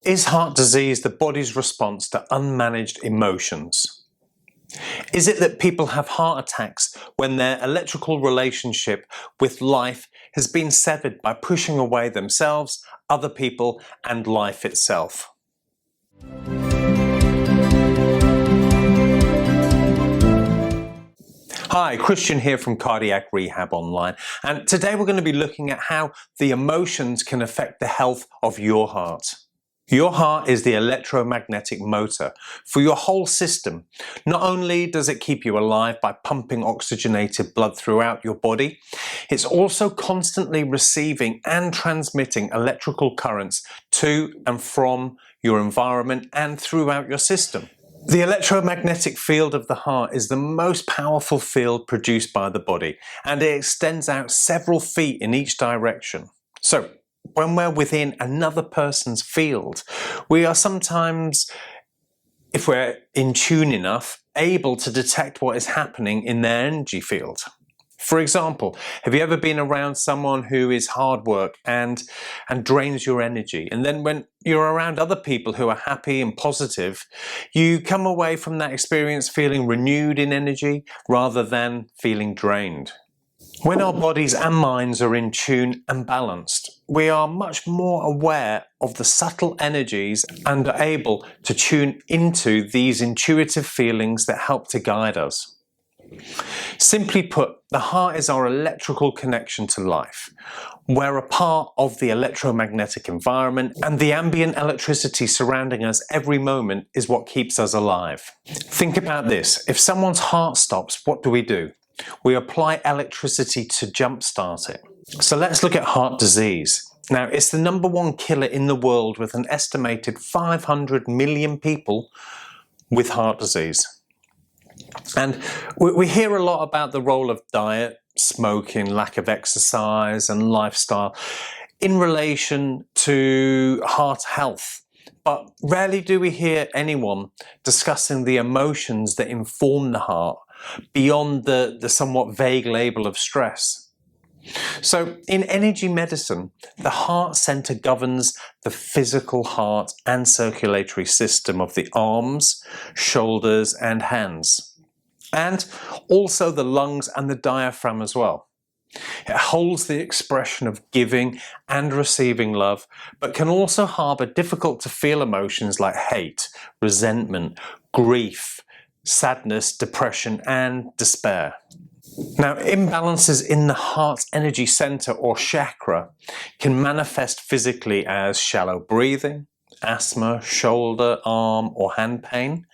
Is heart disease the body's response to unmanaged emotions? Is it that people have heart attacks when their electrical relationship with life has been severed by pushing away themselves, other people, and life itself? Hi, Christian here from Cardiac Rehab Online, and today we're going to be looking at how the emotions can affect the health of your heart. Your heart is the electromagnetic motor for your whole system. Not only does it keep you alive by pumping oxygenated blood throughout your body, it's also constantly receiving and transmitting electrical currents to and from your environment and throughout your system. The electromagnetic field of the heart is the most powerful field produced by the body, and it extends out several feet in each direction. So, when we're within another person's field, we are sometimes, if we're in tune enough, able to detect what is happening in their energy field. For example, have you ever been around someone who is hard work and drains your energy? And then when you're around other people who are happy and positive, you come away from that experience feeling renewed in energy rather than feeling drained. When our bodies and minds are in tune and balanced, we are much more aware of the subtle energies and are able to tune into these intuitive feelings that help to guide us. Simply put, the heart is our electrical connection to life. We're a part of the electromagnetic environment, and the ambient electricity surrounding us every moment is what keeps us alive. Think about this. If someone's heart stops, what do? We apply electricity to jumpstart it. So let's look at heart disease. Now, it's the #1 killer in the world, with an estimated 500 million people with heart disease. And we hear a lot about the role of diet, smoking, lack of exercise, and lifestyle in relation to heart health. But rarely do we hear anyone discussing the emotions that inform the heart beyond the somewhat vague label of stress. So in energy medicine, the heart center governs the physical heart and circulatory system of the arms, shoulders, and hands, and also the lungs and the diaphragm as well. It holds the expression of giving and receiving love, but can also harbor difficult to feel emotions like hate, resentment, grief, sadness, depression, and despair. Now, imbalances in the heart's energy center or chakra can manifest physically as shallow breathing, asthma, shoulder, arm, or hand pain,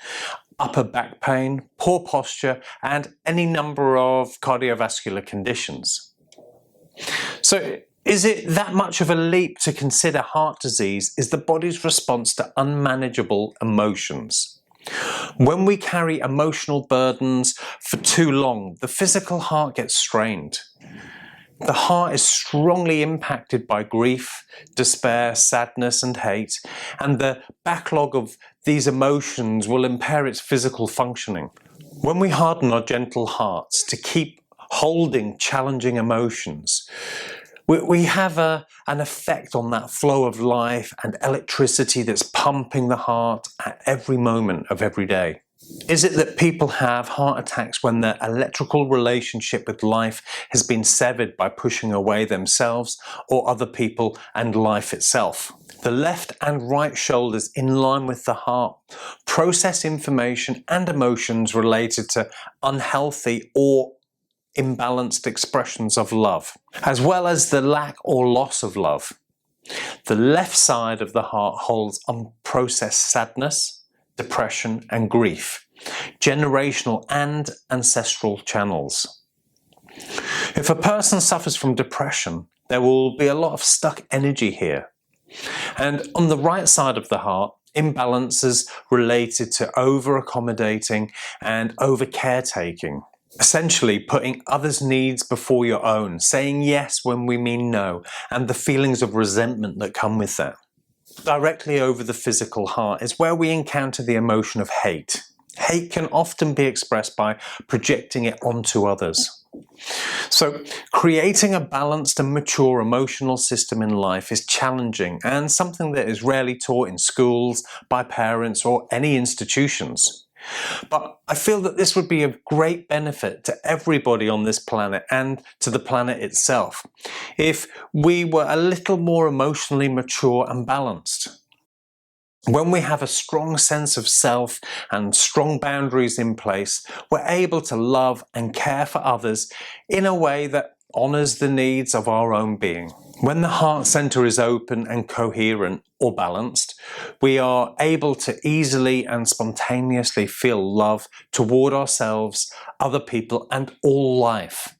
upper back pain, poor posture, and any number of cardiovascular conditions. So, is it that much of a leap to consider heart disease is the body's response to unmanageable emotions? When we carry emotional burdens for too long, the physical heart gets strained. The heart is strongly impacted by grief, despair, sadness, and hate, and the backlog of these emotions will impair its physical functioning. When we harden our gentle hearts to keep holding challenging emotions, we have an effect on that flow of life and electricity that's pumping the heart at every moment of every day. Is it that people have heart attacks when their electrical relationship with life has been severed by pushing away themselves or other people and life itself? The left and right shoulders, in line with the heart, process information and emotions related to unhealthy or imbalanced expressions of love, as well as the lack or loss of love. The left side of the heart holds unprocessed sadness, depression, and grief, generational and ancestral channels. If a person suffers from depression, there will be a lot of stuck energy here. And on the right side of the heart, imbalances related to over-accommodating and over-caretaking. Essentially putting others' needs before your own, saying yes when we mean no, and the feelings of resentment that come with that. Directly over the physical heart is where we encounter the emotion of hate. Hate can often be expressed by projecting it onto others. So, creating a balanced and mature emotional system in life is challenging and something that is rarely taught in schools, by parents, or any institutions. But I feel that this would be of great benefit to everybody on this planet and to the planet itself if we were a little more emotionally mature and balanced. When we have a strong sense of self and strong boundaries in place, we're able to love and care for others in a way that honours the needs of our own being. When the heart centre is open and coherent or balanced, we are able to easily and spontaneously feel love toward ourselves, other people, and all life.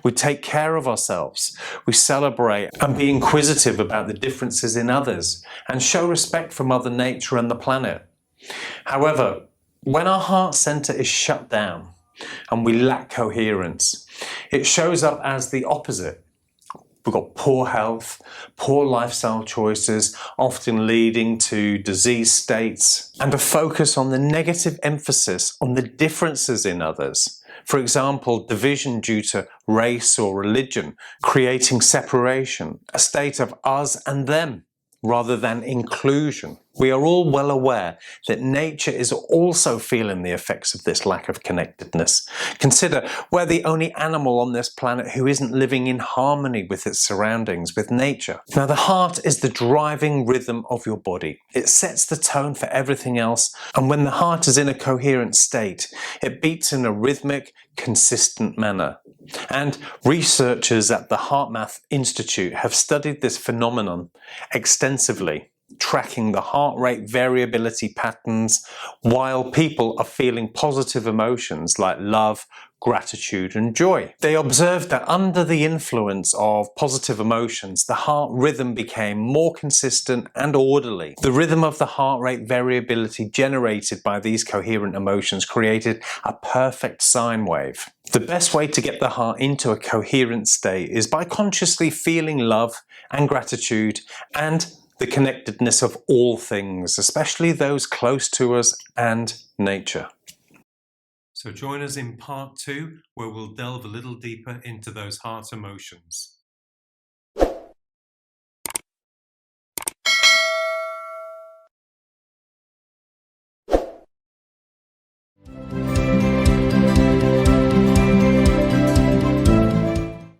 We take care of ourselves, we celebrate and be inquisitive about the differences in others, and show respect for Mother Nature and the planet. However, when our heart centre is shut down and we lack coherence, it shows up as the opposite. We've got poor health, poor lifestyle choices, often leading to disease states, and a focus on the negative emphasis on the differences in others. For example, division due to race or religion, creating separation, a state of us and them, rather than inclusion. We are all well aware that nature is also feeling the effects of this lack of connectedness. Consider we're the only animal on this planet who isn't living in harmony with its surroundings, with nature. Now, the heart is the driving rhythm of your body. It sets the tone for everything else, and when the heart is in a coherent state, it beats in a rhythmic, consistent manner. And researchers at the HeartMath Institute have studied this phenomenon extensively, tracking the heart rate variability patterns while people are feeling positive emotions like love, gratitude, and joy. They observed that under the influence of positive emotions, the heart rhythm became more consistent and orderly. The rhythm of the heart rate variability generated by these coherent emotions created a perfect sine wave. The best way to get the heart into a coherent state is by consciously feeling love and gratitude and the connectedness of all things, especially those close to us and nature. So join us in part 2, where we'll delve a little deeper into those heart emotions.